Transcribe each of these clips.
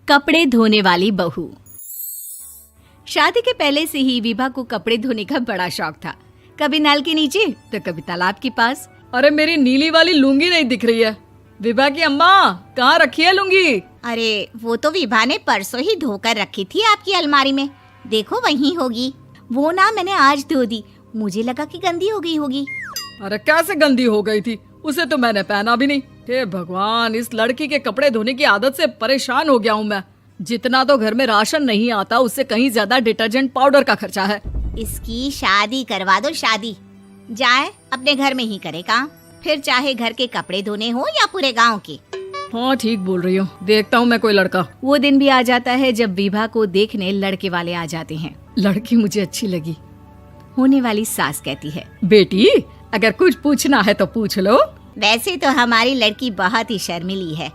कपड़े धोने वाली बहू। शादी के पहले से ही विभा को कपड़े धोने का बड़ा शौक था। कभी नल के नीचे तो कभी तालाब के पास। अरे मेरी नीली वाली लुंगी नहीं दिख रही है। विभा की अम्मा, कहाँ रखी है लुंगी? अरे वो तो विभा ने परसों ही धोकर रखी थी आपकी अलमारी में, देखो वहीं होगी। वो ना मैंने आज धो दी, मुझे लगा कि गंदी हो गई होगी। अरे कैसे गंदी हो गई थी? उसे तो मैंने पहना भी नहीं। हे भगवान, इस लड़की के कपड़े धोने की आदत से परेशान हो गया हूँ मैं। जितना तो घर में राशन नहीं आता, उससे कहीं ज्यादा डिटर्जेंट पाउडर का खर्चा है। इसकी शादी करवा दो, शादी जाए अपने घर में ही करे काम, फिर चाहे घर के कपड़े धोने हो या पूरे गांव के। हाँ ठीक बोल रही हूँ, देखता हूँ मैं कोई लड़का। वो दिन भी आ जाता है जब विभा को देखने लड़के वाले आ जाते हैं। लड़की मुझे अच्छी लगी। होने वाली सास कहती है, बेटी अगर कुछ पूछना है तो पूछ लो। वैसे तो हमारी लड़की बहुत ही शर्मीली है,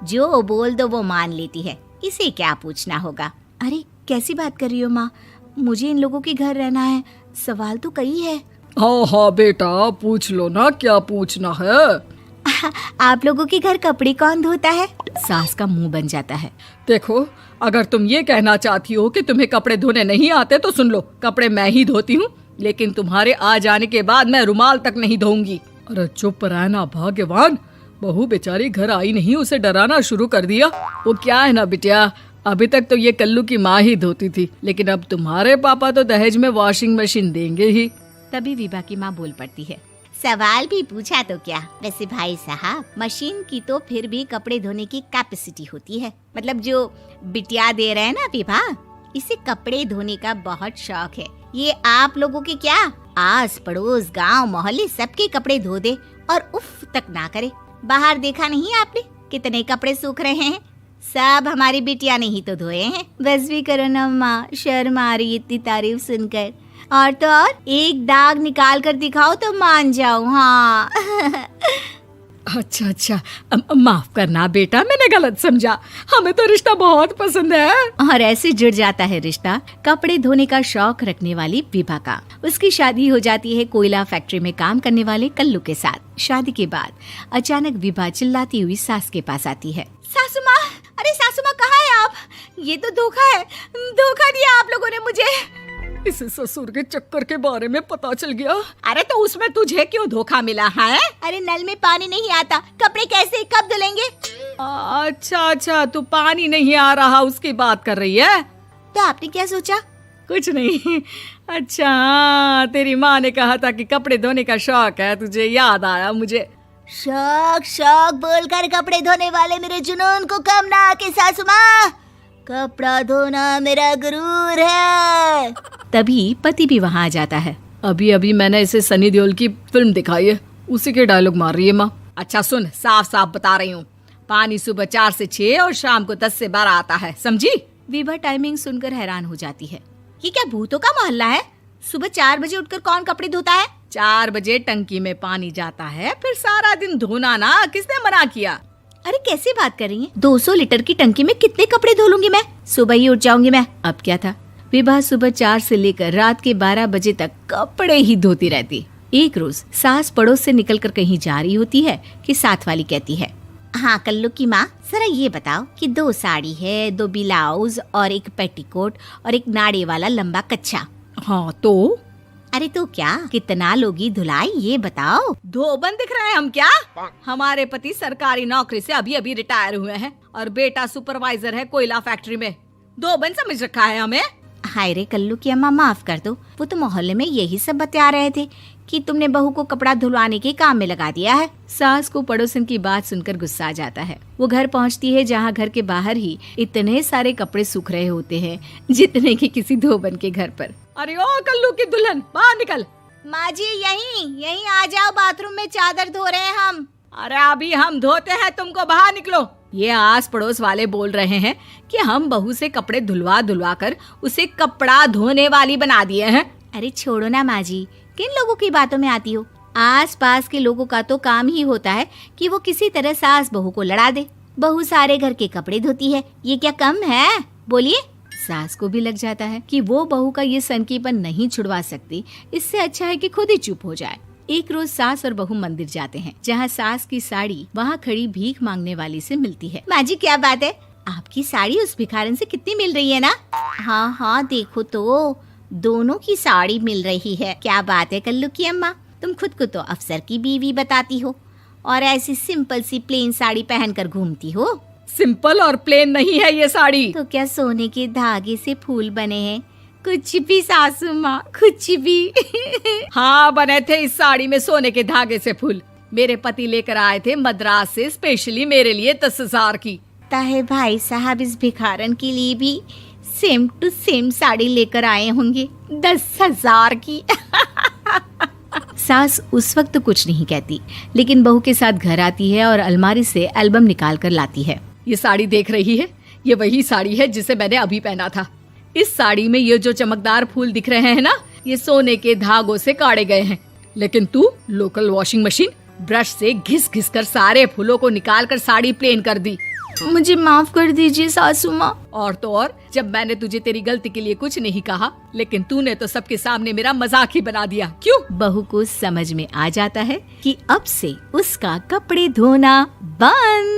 जो बोल दो वो मान लेती है, इसे क्या पूछना होगा। अरे कैसी बात कर रही हो माँ, मुझे इन लोगों के घर रहना है, सवाल तो कई है। हाँ हाँ बेटा, पूछ लो ना, क्या पूछना है। आप लोगों के घर कपड़े कौन धोता है? सास का मुंह बन जाता है। देखो, अगर तुम ये कहना चाहती हो कि तुम्हें कपड़े धोने नहीं आते तो सुन लो, कपड़े मैं ही धोती हूँ, लेकिन तुम्हारे आ जाने के बाद मैं रुमाल तक नहीं धोऊंगी। अरे चुप रहना भाग्यवान, बहू बेचारी घर आई नहीं, उसे डराना शुरू कर दिया। वो क्या है ना बिटिया, अभी तक तो ये कल्लू की माँ ही धोती थी, लेकिन अब तुम्हारे पापा तो दहेज में वॉशिंग मशीन देंगे ही। तभी विभा की माँ बोल पड़ती है, सवाल भी पूछा तो क्या। वैसे भाई साहब, मशीन की तो फिर भी कपड़े धोने की कैपेसिटी होती है। मतलब जो बिटिया दे रहे हैं ना विभा, इसे कपड़े धोने का बहुत शौक है। ये आप लोगों के क्या, आस पड़ोस गांव मोहल्ले सबके कपड़े धो दे और उफ तक ना करे। बाहर देखा नहीं आपने कितने कपड़े सूख रहे हैं? सब हमारी बिटिया ने ही तो धोए हैं। बस भी करो ना माँ, शर्म आ रही इतनी तारीफ सुनकर। और तो और एक दाग निकाल कर दिखाओ तो मान जाऊं। हाँ अच्छा, माफ करना बेटा, मैंने गलत समझा। हमें तो रिश्ता बहुत पसंद है। और ऐसे जुड़ जाता है रिश्ता कपड़े धोने का शौक रखने वाली विभा का। उसकी शादी हो जाती है कोयला फैक्ट्री में काम करने वाले कल्लू के साथ। शादी के बाद अचानक विभा चिल्लाती हुई सास के पास आती है। सासू माँ, अरे सासू माँ कहाँ है आप? ये तो धोखा है, धोखा दिया आप लोगों ने मुझे। इसे ससुर के चक्कर के बारे में पता चल गया। अरे तो उसमें तुझे क्यों धोखा मिला है? अरे नल में पानी नहीं आता, कपड़े कैसे कब धुलेंगे? अच्छा, तू पानी नहीं आ रहा उसकी बात कर रही है। तो आपने क्या सोचा? कुछ नहीं। अच्छा, तेरी माँ ने कहा था कि कपड़े धोने का शौक है तुझे, याद आया मुझे। शौक बोलकर कपड़े धोने वाले मेरे जुनून को कम ना आके सासू माँ, कपड़ा धोना मेरा गुरूर है। तभी पति भी वहाँ आ जाता है। अभी मैंने इसे सनी देओल की फिल्म दिखाई है, उसी के डायलॉग मार रही है माँ। अच्छा सुन, साफ साफ बता रही हूँ, पानी सुबह 4 से 6 और शाम को 10 से 12 आता है, समझी? विभा टाइमिंग सुनकर हैरान हो जाती है। ये क्या भूतों का मोहल्ला है? सुबह 4 बजे उठकर कौन कपड़े धोता है? 4 बजे टंकी में पानी जाता है, फिर सारा दिन धोना ना, किसने मना किया? अरे कैसी बात कर रही हैं? 200 लीटर की टंकी में कितने कपड़े धो लूंगी मैं? सुबह ही उठ जाऊंगी मैं। अब क्या था, विभा सुबह 4 से लेकर रात के 12 बजे तक कपड़े ही धोती रहती। एक रोज सास पड़ोस से निकलकर कहीं जा रही होती है कि साथ वाली कहती है, हाँ कल्लू की माँ, जरा ये बताओ कि 2 साड़ी है, 2 ब्लाउज और एक पेटीकोट और एक नाड़े वाला लंबा कच्छा। हाँ तो? अरे तो क्या, कितना लोगी धुलाई ये बताओ। धोबन दिख रहे हैं हम क्या? हमारे पति सरकारी नौकरी से अभी रिटायर हुए हैं और बेटा सुपरवाइजर है कोयला फैक्ट्री में। धोबन समझ रखा है हमें? हाय रे कल्लू की अम्मा, माफ कर दो, वो तो मोहल्ले में यही सब बता रहे थे कि तुमने बहू को कपड़ा धुलवाने के काम में लगा दिया है। सास को पड़ोसन की बात सुनकर गुस्सा आ जाता है। वो घर पहुंचती है जहां घर के बाहर ही इतने सारे कपड़े सूख रहे होते हैं जितने कि किसी धोबन के घर पर। अरे ओ कल्लू की दुल्हन, बाहर निकल। माँ जी यहीं आ जाओ, बाथरूम में चादर धो रहे हैं हम। अरे अभी हम धोते हैं, तुमको बाहर निकलो। ये आस पड़ोस वाले बोल रहे हैं कि हम बहू से कपड़े धुलवा कर उसे कपड़ा धोने वाली बना दिए हैं। अरे छोड़ो ना माँ जी, किन लोगों की बातों में आती हो? आस पास के लोगों का तो काम ही होता है कि वो किसी तरह सास बहू को लड़ा दे। बहू सारे घर के कपड़े धोती है, ये क्या कम है? बोलिए। सास को भी लग जाता है कि वो बहू का ये सनकीपन नहीं छुड़वा सकती, इससे अच्छा है कि खुद ही चुप हो जाए। एक रोज सास और बहू मंदिर जाते हैं, जहाँ सास की साड़ी वहाँ खड़ी भीख मांगने वाली से मिलती है। माँ जी क्या बात है, आपकी साड़ी उस भिखारन से कितनी मिल रही है ना? हाँ हाँ देखो तो, दोनों की साड़ी मिल रही है। क्या बात है कल्लू की अम्मा, तुम खुद को तो अफसर की बीवी बताती हो और ऐसी सिंपल सी प्लेन साड़ी पहनकर घूमती हो। सिंपल और प्लेन नहीं है ये साड़ी। तो क्या सोने के धागे से फूल बने हैं? कुछ भी सासू माँ, कुछ भी। हाँ बने थे इस साड़ी में सोने के धागे से फूल। मेरे पति लेकर आए थे मद्रास से स्पेशली मेरे लिए 10,000 की। है भाई साहब इस भिखारन के लिए भी सेम टू सेम साड़ी लेकर आए होंगे 10,000 की। सास उस वक्त तो कुछ नहीं कहती, लेकिन बहू के साथ घर आती है और अलमारी से एल्बम निकाल कर लाती है। ये साड़ी देख रही है, ये वही साड़ी है जिसे मैंने अभी पहना था। इस साड़ी में ये जो चमकदार फूल दिख रहे हैं ना, ये सोने के धागों से काढ़े गए हैं। लेकिन तू लोकल वॉशिंग मशीन ब्रश से घिस घिस कर सारे फूलों को निकाल कर साड़ी प्लेन कर दी। मुझे माफ कर दीजिए सासू माँ। और तो और, जब मैंने तुझे तेरी गलती के लिए कुछ नहीं कहा, लेकिन तूने तो सबके सामने मेरा मजाक ही बना दिया। क्यों? बहू को समझ में आ जाता है कि अब से उसका कपड़े धोना बंद।